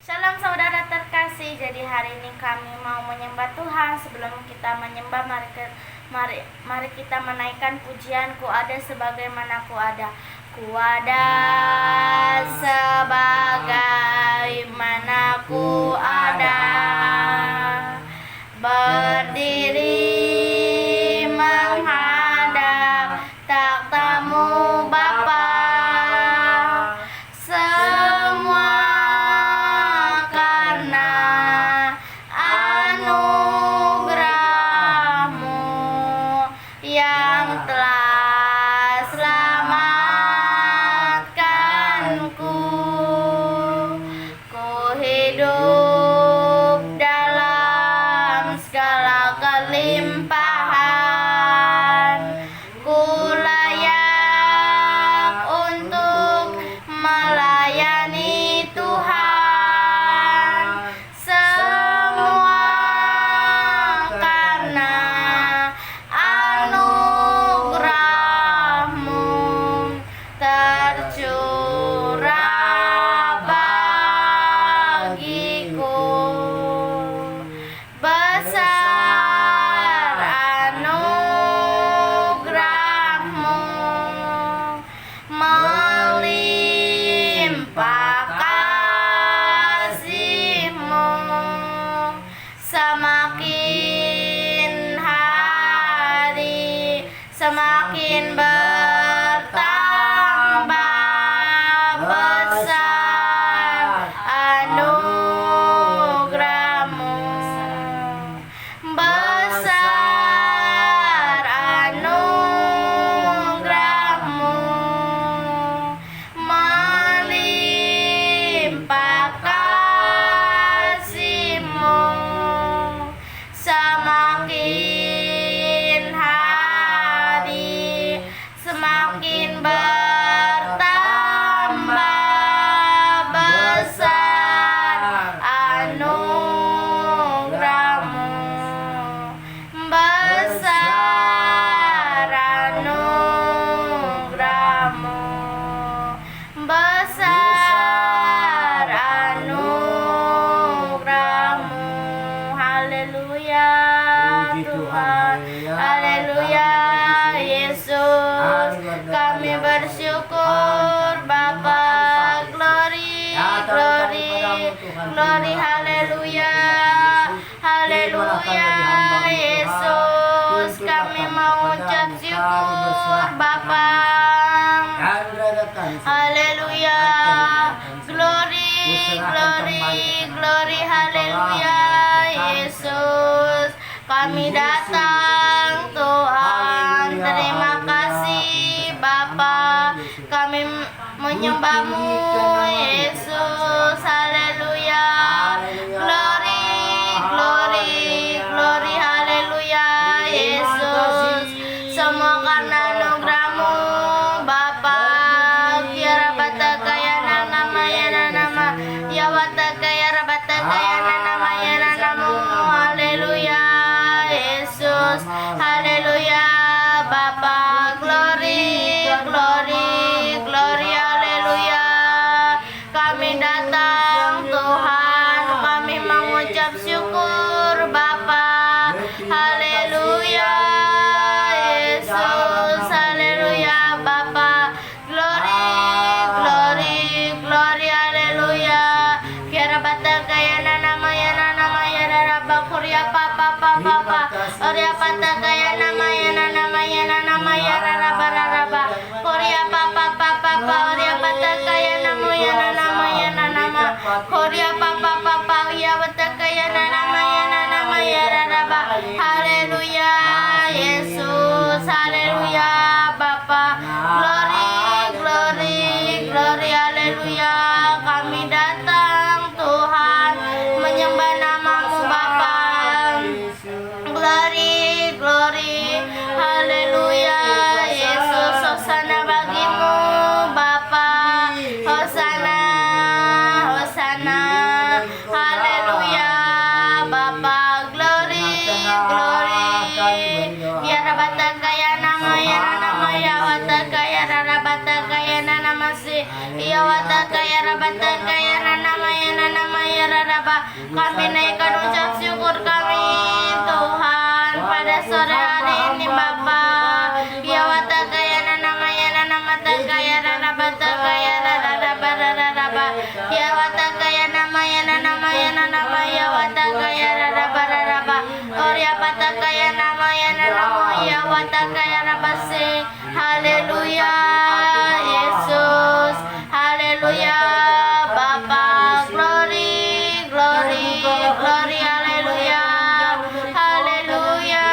Shalom saudara terkasih, jadi hari ini kami mau menyembah Tuhan. Sebelum kita menyembah, mari kita menaikkan pujian Ku ada sebagaimana Ku ada. Ku ada sebagaimana Ku ada, berdiri menghadap takhta-Mu Bapa. Semua karena anugerah-Mu yang telah selamatkanku. Ku hidup dalam segala kelimpahan. Ku layak untuk melayani Tuhan. Semua karena anugerah-Mu tercurah bagiku. Besar anugerah-Mu, melimpah kasih-Mu, semakin hari semakin bertambah. Besar anugerah-Mu, besar anugerah-Mu, melimpah kasih-Mu, semakin hari semakin bertambah. Besar anugerah-Mu, besar anugerah-Mu, besar anugerah-Mu. Haleluya Tuhan, haleluya Yesus. Kami bersyukur Bapa. Glory, glory, glory, haleluya, haleluya Yesus. Kami mau ucap syukur Bapa. Haleluya, glory, glory, glory, haleluya Yesus. Kami datang Tuhan, terima kasih Bapa. Kami menyembah-Mu Yesus, haleluya. Glory, glory, glory, haleluya Yesus. Semua karena anugerah-Mu Bapa. Kiara bata kaya nama ya nama, ya bata kaya rabata kaya nama ya namamu. Haleluya Yesus, haleluya Bapa. Glory, glory, glory, haleluya. Kami datang Tuhan, kami mengucap syukur Bapa. Haleluya Yesus, haleluya Bapa. Glory, glory, glory, haleluya. Kiara bata kaya nama ya raba kuria papa papa. Oria bata kaya nama ya raba raba. Koria papa papa, oria bata kaya nama ya Koria papa papa, ya bata kaya nama ya raba. Haleluya Yesus, haleluya Bapa. Glory, glory, glory, haleluya. Kami datang Tuhan menyembah nama-Mu Bapa. Glory, glory, haleluya Yesus. Hosana bagi-Mu Bapa. Hosana, hosana, haleluya Bapa. Glory, glory. Kami naikkan ucap syukur kami Tuhan pada sore hari ini Bapa. Ya watakayana namanya nama takayana nama takayana raba. Ya watakayana namanya nama ya watakayana raba. Orya patakayana namanya nama ya watakayana base. Haleluya Yesus. Haleluya Bapa. Glory, glory, glory. Haleluya. Haleluya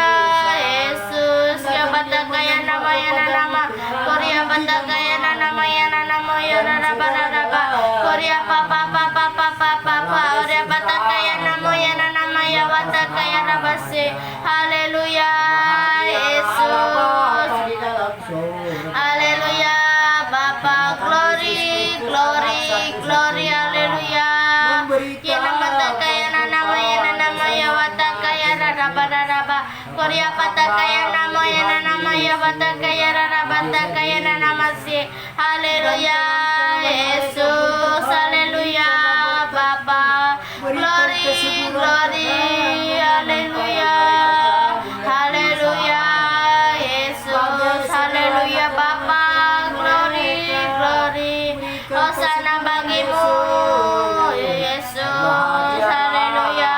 Yesus. Ya patakayana namanya nama. Korea patakayana namanya nama ya raba. Korea papa. Orya patakayana namanya nama ya watakayana base. Haleluya Yesus. Haleluya Bapa. Glory, glory, glory. Haleluya. Ya nama takayana nama ya watakayana raba. Korea patakayana nama ya watakayana raba takayana nama si. Haleluya Yesus. Haleluya Bapa. Glory, glory. Haleluya. Haleluya Yesus. Haleluya Bapa. Glory, glory. Hosana bagimu Yesus. Haleluya.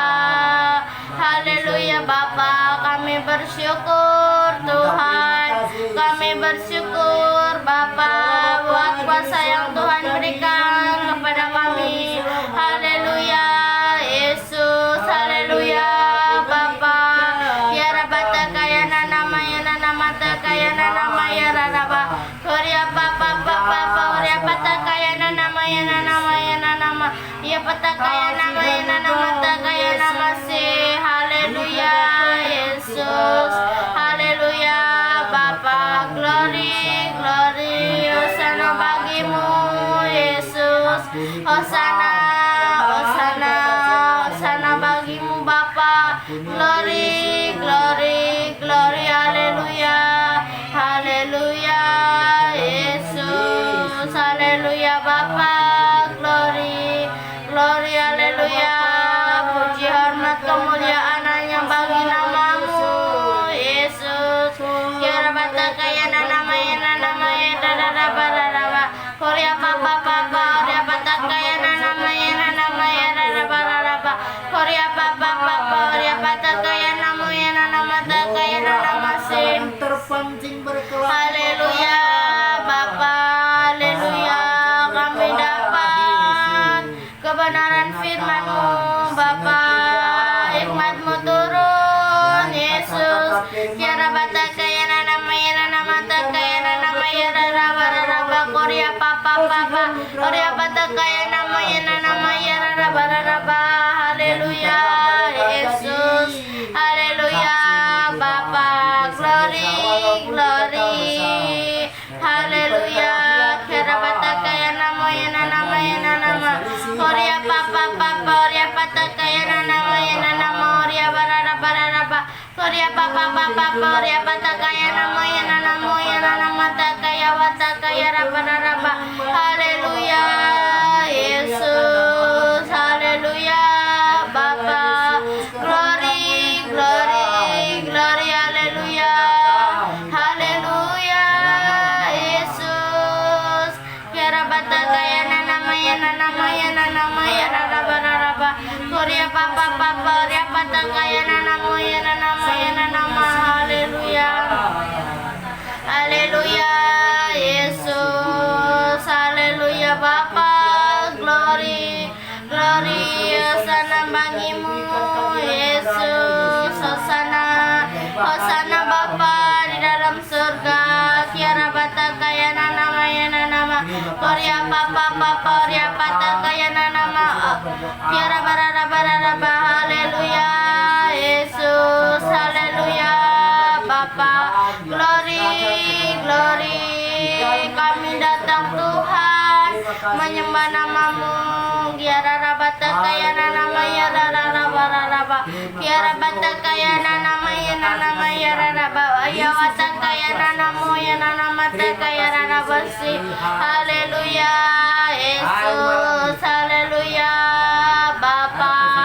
Haleluya Bapa. Kami bersyukur Tuhan. Kami bersyukur Bapa buat kuasa yang Tuhan berikan kepada kami. Haleluya Yesus. Haleluya Bapa. Ya rabata kayana nama takayana nama ya raba. Korea papa. Korea patakayana nama ya patakayana nama takayana masih. Haleluya Yesus. Haleluya Bapa. Glory, glory. Hosana bagimu Yesus. Hosana, hosana, hosana bagimu Bapa. Glory, glory, glory. Haleluya. Haleluya Yesus. Haleluya Bapa. Glory, glory. Haleluya. Puji hormat kemuliaan hanya bagi namamu Yesus. Ya rabata kayana namanya raba. Korea papa. Korea bata kayana namanya raba. Korea papa. Korea bata kayana nama sin. Terpancing berkelak. Haleluya Bapa. Haleluya. Kami dapat kebenaran firman-Mu Bapa. Hikmat-Mu turun Yesus. Ya rabata kayana nama takayana namanya raba. Korea papa. Korea bata kayana namanya raba. Haleluya Yesus. Haleluya Bapa. Glory, glory. Haleluya. Kira bata kayana nama. Korea papa. Korea bata kayana nama. Korea barara. Korea papa. Korea bata kayana nama takaya watakaya raba. Haleluya Yesus. Haleluya Bapa. Glory, glory, glory. Haleluya. Haleluya Yesus. Kira bata kayana nama ya raba. Korea papa. Korea bata kayana nama. Haleluya. Haleluya Yesus. Haleluya Bapa. Glory, glory. Hosana bagimu Yesus. Hosana, hosana Bapa di dalam surga. Kiara bata kayana nama. Korea papa. Korea bata kayana nama. Kiara barara. Haleluya Yesus. Haleluya Bapa. Glory, glory. Kami datang Tuhan menyembah namamu. Kiara rabata kayana nama ya raba. Kiara bata kayana nama ya raba. Ya wata kayana namu ya nama kayana raba si. Haleluya Yesus. Haleluya Bapa.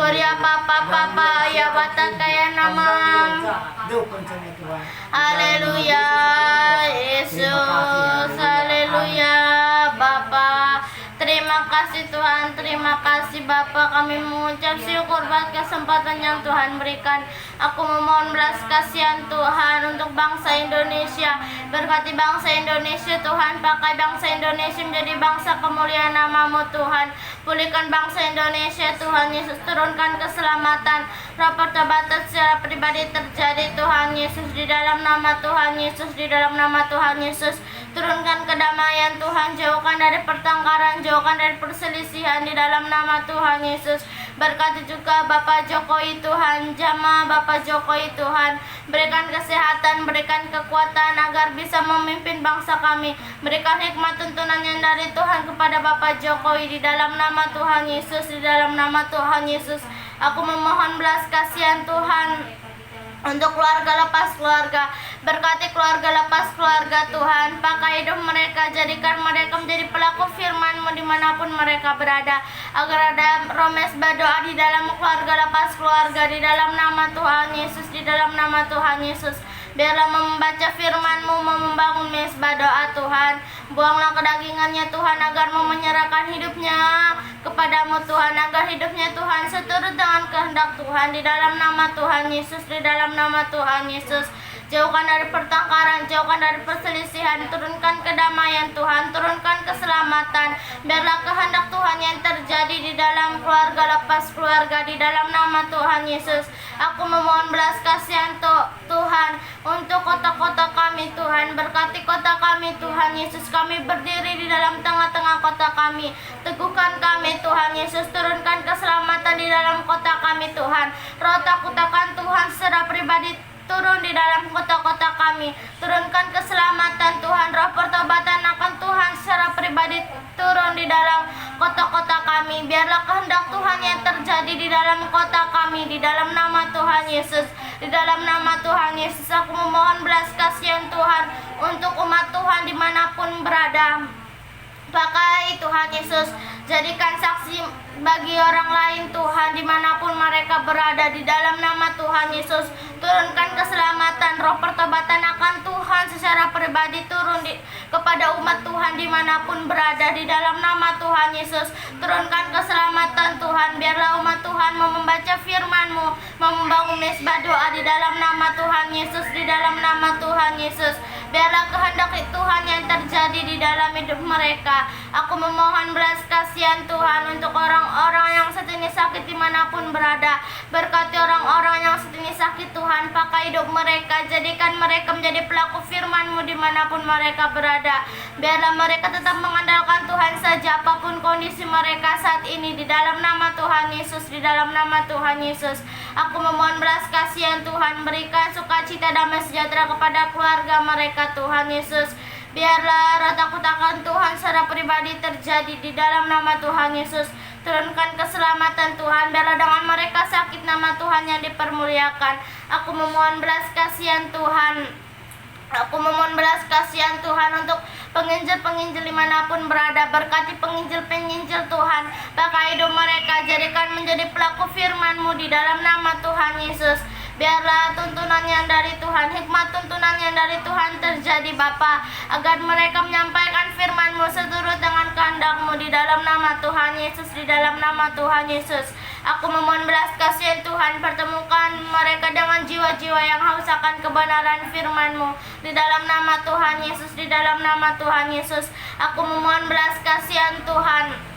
Gloria Papa ya bata kaya nama. Dukun sama Tuhan. Haleluya Yesus, haleluya Bapa. Terima kasih Tuhan, terima kasih Bapa. Kami mengucap syukur buat kesempatan yang Tuhan berikan. Aku memohon belas kasihan Tuhan untuk bangsa Indonesia. Berkati bangsa Indonesia Tuhan, pakai bangsa Indonesia menjadi bangsa kemuliaan nama-Mu Tuhan. Pulihkan bangsa Indonesia Tuhan Yesus, turunkan keselamatan. Roh pertobatan secara pribadi terjadi Tuhan Yesus, di dalam nama Tuhan Yesus, di dalam nama Tuhan Yesus. Turunkan kedamaian Tuhan, jauhkan dari pertengkaran, jauhkan dari perselisihan di dalam nama Tuhan Yesus. Berkati juga Bapak Jokowi Tuhan, jamaah Bapak Jokowi Tuhan. Berikan kesehatan, berikan kekuatan agar bisa memimpin bangsa kami. Berikan hikmat tuntunan yang dari Tuhan kepada Bapak Jokowi di dalam nama Tuhan Yesus, di dalam nama Tuhan Yesus. Aku memohon belas kasihan Tuhan untuk keluarga lepas keluarga. Berkati keluarga lepas keluarga Tuhan. Pakai hidup mereka, jadikan mereka menjadi pelaku firman-Mu dimanapun mereka berada. Agar ada romes berdoa di dalam keluarga lepas keluarga, di dalam nama Tuhan Yesus, di dalam nama Tuhan Yesus. Biarlah membaca firman-Mu, membangun mesbah doa Tuhan. Buanglah kedagingannya Tuhan, agar mau menyerahkan hidupnya kepadamu Tuhan, agar hidupnya Tuhan seturut dengan kehendak Tuhan, di dalam nama Tuhan Yesus, di dalam nama Tuhan Yesus. Jauhkan dari pertengkaran, jauhkan dari perselisihan, turunkan kedamaian Tuhan, turunkan keselamatan. Biarlah kehendak Tuhan yang terjadi di dalam keluarga lepas keluarga, di dalam nama Tuhan Yesus. Aku memohon belas kasihan Tuhan untuk kota-kota kami Tuhan. Berkati kota kami Tuhan Yesus. Kami berdiri di dalam tengah-tengah kota kami. Teguhkan kami Tuhan Yesus. Turunkan keselamatan di dalam kota kami Tuhan. Roh takut akan Tuhan secara pribadi turun di dalam kota-kota kami. Turunkan keselamatan Tuhan. Roh pertobatan akan Tuhan secara pribadi turun di dalam kota-kota kami. Biarlah kehendak Tuhan yang terjadi di dalam kota kami, di dalam nama Tuhan Yesus, di dalam nama Tuhan Yesus. Aku memohon belas kasihan Tuhan untuk umat Tuhan dimanapun berada. Pakai Tuhan Yesus, jadikan saksi bagi orang lain Tuhan dimanapun mereka berada, di dalam nama Tuhan Yesus. Turunkan keselamatan, roh pertobatan akan Tuhan secara pribadi turun kepada umat Tuhan dimanapun berada, di dalam nama Tuhan Yesus. Turunkan keselamatan Tuhan, biarlah umat Tuhan mau membaca firman-Mu, mau membangun mesbah doa di dalam nama Tuhan Yesus, di dalam nama Tuhan Yesus. Biarlah kehendak Tuhan yang terjadi di dalam hidup mereka. Aku memohon belas kasihan Tuhan untuk orang-orang yang saat ini sakit dimanapun berada. Berkati orang-orang yang saat ini sakit Tuhan, pakai hidup mereka, jadikan mereka menjadi pelaku firman-Mu dimanapun mereka berada. Biarlah mereka tetap mengandalkan Tuhan saja apapun kondisi mereka saat ini, di dalam nama Tuhan Yesus, di dalam nama Tuhan Yesus. Aku memohon belas kasihan Tuhan, berikan sukacita damai sejahtera kepada keluarga mereka Tuhan Yesus. Biarlah roh takut akan Tuhan secara pribadi terjadi di dalam nama Tuhan Yesus. Turunkan keselamatan Tuhan, biarlah dengan mereka sakit nama Tuhan yang dipermuliakan. Aku memohon belas kasihan Tuhan. Aku memohon belas kasihan Tuhan untuk penginjil-penginjil dimanapun berada. Berkati penginjil-penginjil Tuhan, pakai hidup mereka, jadikan menjadi pelaku firman-Mu di dalam nama Tuhan Yesus. Biarlah tuntunan yang dari Tuhan, hikmat tuntunan yang dari Tuhan terjadi Bapa, agar mereka menyampaikan firman-Mu seturut dengan kehendak-Mu di dalam nama Tuhan Yesus, di dalam nama Tuhan Yesus. Aku memohon belas kasihan Tuhan, pertemukan mereka dengan jiwa-jiwa yang haus akan kebenaran firman-Mu di dalam nama Tuhan Yesus, di dalam nama Tuhan Yesus. Aku memohon belas kasihan Tuhan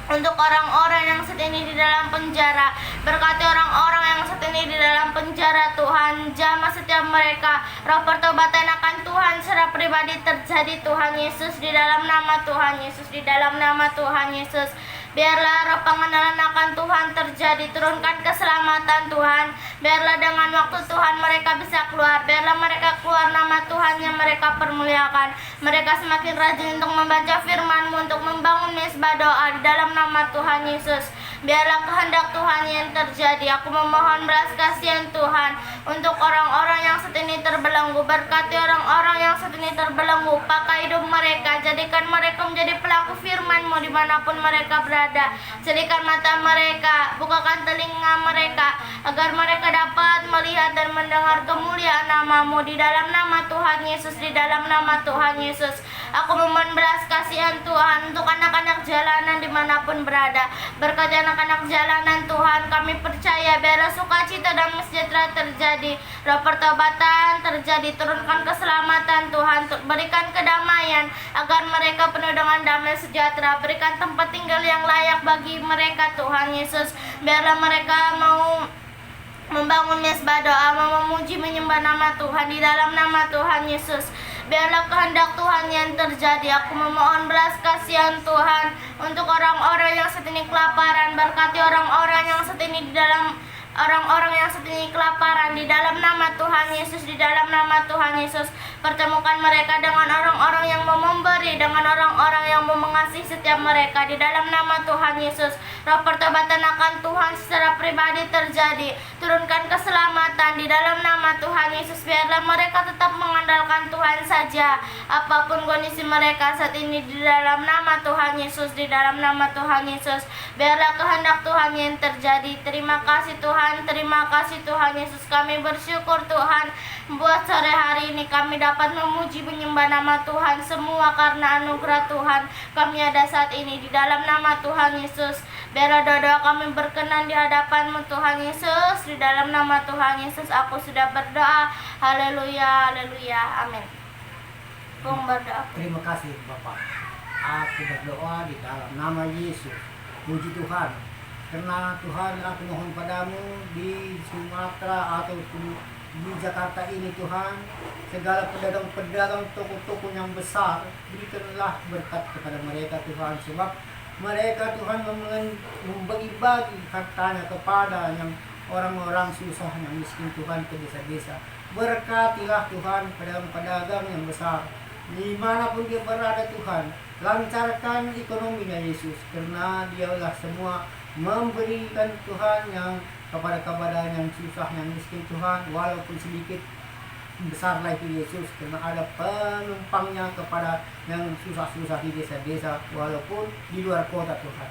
untuk orang-orang yang saat ini di dalam penjara. Berkati orang-orang yang saat ini di dalam penjara Tuhan, jamah setiap mereka. Roh pertobatan akan Tuhan secara pribadi terjadi Tuhan Yesus, di dalam nama Tuhan Yesus, di dalam nama Tuhan Yesus. Biarlah roh pengenalan akan Tuhan terjadi. Turunkan keselamatan Tuhan. Biarlah dengan waktu Tuhan mereka bisa keluar. Biarlah mereka keluar nama Tuhan yang mereka permuliakan. Mereka semakin rajin untuk membaca firman-Mu, untuk membangun mesbah doa di dalam nama Tuhan Yesus. Biarlah kehendak Tuhan yang terjadi. Aku memohon belas kasihan Tuhan untuk orang-orang yang saat ini terbelenggu. Berkati orang-orang yang saat ini terbelenggu. Pakai hidup mereka, jadikan mereka menjadi pelaku firman-Mu dimanapun mereka berada. Jadikan mata mereka, bukakan telinga mereka, agar mereka dapat melihat dan mendengar kemuliaan nama-Mu. Di dalam nama Tuhan Yesus, di dalam nama Tuhan Yesus, aku memohon belas kasihan Tuhan untuk anak-anak jalanan dimanapun berada. Berkati anak-anak jalanan Tuhan, kami percaya biarlah sukacita dan sejahtera terjadi, roh pertobatan terjadi, turunkan keselamatan Tuhan, berikan kedamaian agar mereka penuh dengan damai sejahtera, berikan tempat tinggal yang layak bagi mereka Tuhan Yesus. Biarlah mereka mau membangun mesbah doa, mau memuji menyembah nama Tuhan di dalam nama Tuhan Yesus. Biarlah kehendak Tuhan yang terjadi. Aku memohon belas kasihan Tuhan untuk orang-orang yang saat ini kelaparan. Berkati orang-orang yang saat ini kelaparan di dalam nama Tuhan Yesus, di dalam nama Tuhan Yesus. Pertemukan mereka dengan orang-orang yang mau memberi, dengan orang-orang yang mau mengasihi setiap mereka di dalam nama Tuhan Yesus. Roh pertobatan akan Tuhan secara pribadi terjadi. Turunkan keselamatan di dalam nama Tuhan Yesus. Biarlah mereka tetap mengandalkan Tuhan saja, apapun kondisi mereka saat ini, di dalam nama Tuhan Yesus, di dalam nama Tuhan Yesus. Biarlah kehendak Tuhan yang terjadi. Terima kasih Tuhan, terima kasih Tuhan Yesus. Kami bersyukur Tuhan, buat sore hari ini kami dapat memuji menyembah nama Tuhan, semua karena anugerah Tuhan kami ada saat ini di dalam nama Tuhan Yesus. Biarlah doa kami berkenan di hadapan-Mu Tuhan Yesus, di dalam nama Tuhan Yesus aku sudah berdoa. Haleluya, haleluya, amin. Bung berdoa. Terima kasih Bapak. Aku berdoa di dalam nama Yesus. Puji Tuhan. Karena Tuhan aku mohon padamu di Sumatera atau di Jakarta ini Tuhan, segala pedagang-pedagang toko-toko yang besar, berikanlah berkat kepada mereka Tuhan, sebab mereka Tuhan membagi-bagi hartanya kepada yang orang-orang susah, yang miskin Tuhan, ke desa-desa. Berkatilah Tuhan pedagang-pedagang yang besar, dimanapun dia berada Tuhan, lancarkan ekonominya Yesus, karena dialah semua memberikan Tuhan yang kepada yang susah, yang miskin Tuhan, walaupun sedikit besarlah itu Yesus, karena ada penumpangnya kepada yang susah-susah di desa-desa walaupun di luar kota Tuhan.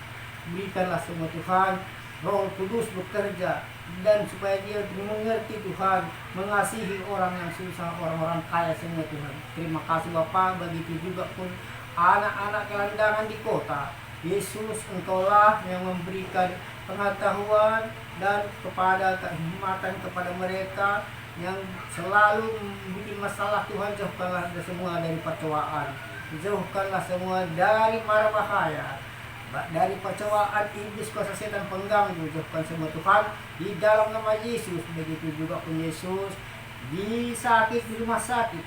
Berikanlah semua Tuhan, Roh Kudus bekerja, dan supaya dia mengerti Tuhan, mengasihi orang yang susah, orang-orang kaya semua Tuhan. Terima kasih Bapa, begitu juga pun anak-anak gelandangan di kota. Yesus, Engkaulah yang memberikan pengetahuan dan kepada kehikmatan kepada mereka yang selalu bikin masalah. Tuhan, jauhkanlah semua dari percobaan, jauhkanlah semua dari mara bahaya, dari percobaan iblis, kuasa setan pengganggu, jauhkan semua Tuhan di dalam nama Yesus. Begitu juga pun Yesus di rumah sakit,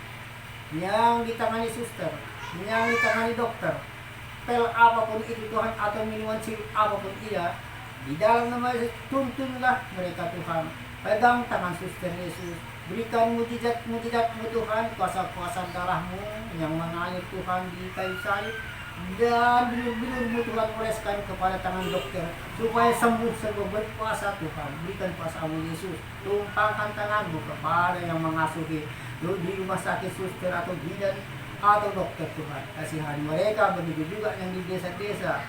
yang ditangani suster, yang ditangani dokter, pel apapun itu Tuhan, atau minuman sirup apapun ia, di dalam nama Yesus tuntunlah mereka Tuhan. Pegang tangan suster Yesus, berikan mujizat-mujizat-Mu Tuhan, kuasa-kuasa darah-Mu yang mengalir Tuhan di kayu salib, dan bilur-bilur-Mu Tuhan oleskan kepada tangan dokter supaya sembuh berkuasa Tuhan. Berikan kuasa-Mu Yesus, tumpahkan tangan-Mu kepada yang mengasuhi di rumah sakit, suster atau bidan atau dokter Tuhan. Kasihani mereka, begitu juga yang di desa-desa,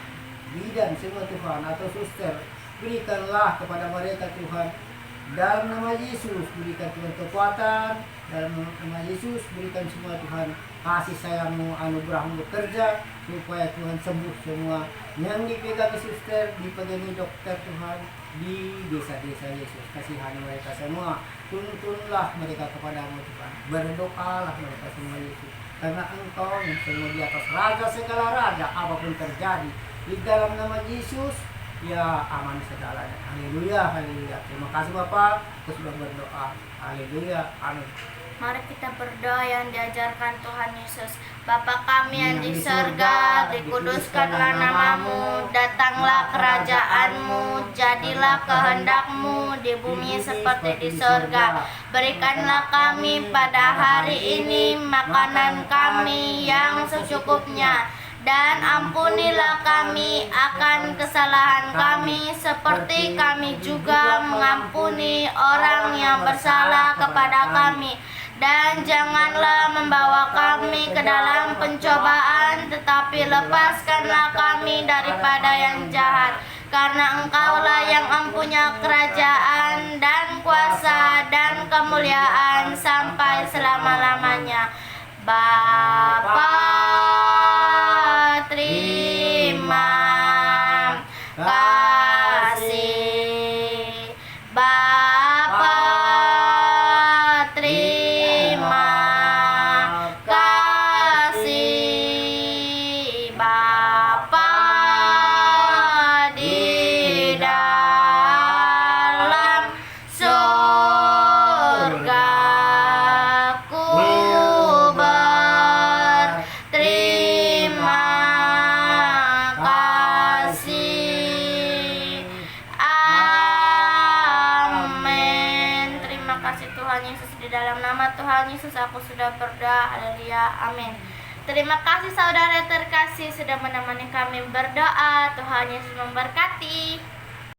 bidan semua Tuhan atau suster, berikanlah kepada mereka Tuhan. Dalam nama Yesus berikan Tuhan kekuatan, dalam nama Yesus berikan semua Tuhan kasih sayang-Mu, anugerah-Mu bekerja, supaya Tuhan sembuh semua yang dipegang suster, dipegangi dokter Tuhan di desa-desa Yesus. Kasihani mereka semua, tuntunlah mereka kepada-Mu Tuhan, berdoalah mereka semua Yesus, karena Engkau yang semua di atas raja segala raja, apapun terjadi di dalam nama Yesus, ya aman segalanya. Haleluya, haleluya. Terima kasih Bapak, kita sudah berdoa. Haleluya, amin. Mari kita berdoa yang diajarkan Tuhan Yesus. Bapa kami yang di surga, dikuduskanlah nama-Mu, datanglah kerajaan-Mu, jadilah kehendak-Mu di bumi seperti di surga. Berikanlah kami pada hari ini makanan kami yang secukupnya, Dan ampunilah kami akan kesalahan kami, seperti kami juga mengampuni orang yang bersalah kepada kami. Dan janganlah membawa kami ke dalam pencobaan, tetapi lepaskanlah kami daripada yang jahat. Karena Engkaulah yang mempunyai kerajaan dan kuasa dan kemuliaan sampai selama-lamanya. Bapa, terima kasih. Bapa, terima kasih. Bapa di dalam surga, ku berterima kasih. Amin. Terima kasih Tuhan Yesus, di dalam nama Tuhan Yesus aku sudah berdoa. Haleluya. Amin. Terima kasih saudara terkasih sudah menemani kami berdoa. Tuhan Yesus memberkati.